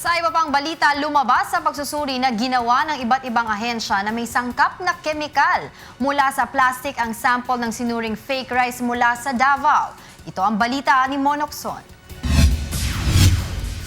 Sa iba pang balita, lumabas sa pagsusuri na ginawa ng iba't ibang ahensya na may sangkap na kemikal. Mula sa plastic ang sample ng sinuring fake rice mula sa Davao. Ito ang balita ni Monokson.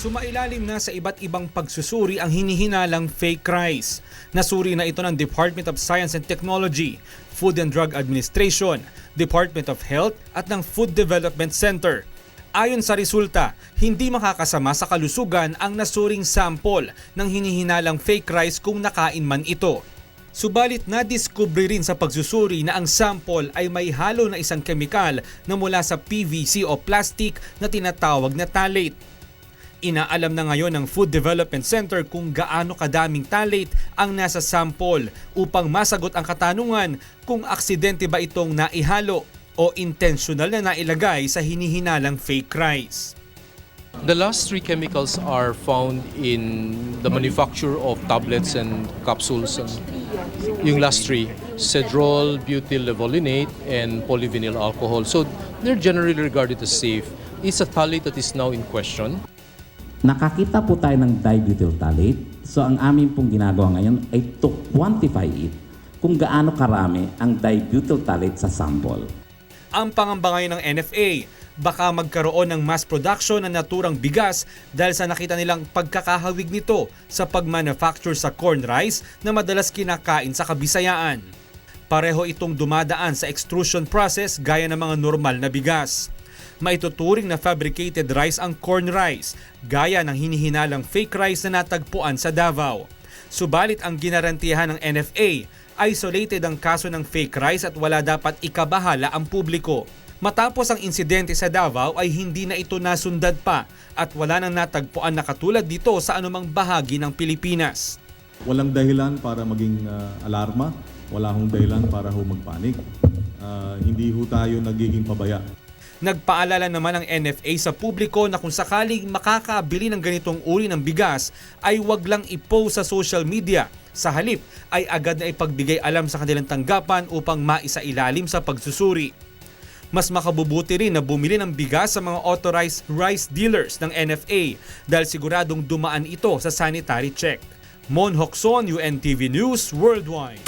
Sumailalim na sa iba't ibang pagsusuri ang hinihinalang fake rice. Nasuri na ito ng Department of Science and Technology, Food and Drug Administration, Department of Health at ng Food Development Center. Ayon sa resulta, hindi makakasama sa kalusugan ang nasuring sample ng hinihinalang fake rice kung nakain man ito. Subalit nadiskubre rin sa pagsusuri na ang sample ay may halo na isang kemikal na mula sa PVC o plastic na tinatawag na phthalate. Inaalam na ngayon ng Food Development Center kung gaano kadaming phthalate ang nasa sample upang masagot ang katanungan kung aksidente ba itong naihalo o intentional na nailagay sa hinihinalang fake rice. The last three chemicals are found in the manufacture of tablets and capsules. Yung last three, cedrol, butyl levolinate, and polyvinyl alcohol. So they're generally regarded as safe. It's a phthalate that is now in question. Nakakita po tayo ng dibutyl phthalate. So ang amin pong ginagawa ngayon ay to quantify it kung gaano karami ang dibutyl phthalate sa sample. Ang pangamba ngayon ng NFA, baka magkaroon ng mass production ng naturang bigas dahil sa nakita nilang pagkakahawig nito sa pagmanufacture sa corn rice na madalas kinakain sa Kabisayaan. Pareho itong dumadaan sa extrusion process gaya ng mga normal na bigas. Maituturing na fabricated rice ang corn rice, gaya ng hinihinalang fake rice na natagpuan sa Davao. Subalit ang ginarantiyahan ng NFA, isolated ang kaso ng fake rice at wala dapat ikabahala ang publiko. Matapos ang insidente sa Davao ay hindi na ito nasundan pa at wala nang natagpuan na katulad dito sa anumang bahagi ng Pilipinas. Walang dahilan para maging alarma, wala hong dahilan para magpanik. Hindi ho tayo nagiging pabaya. Nagpaalala naman ang NFA sa publiko na kung sakaling makakabili ng ganitong uri ng bigas ay wag lang i-post sa social media. Sa halip ay agad na ipagbigay alam sa kanilang tanggapan upang maisailalim sa pagsusuri. Mas makabubuti rin na bumili ng bigas sa mga authorized rice dealers ng NFA dahil siguradong dumaan ito sa sanitary check. Mon Hokson, UNTV News Worldwide.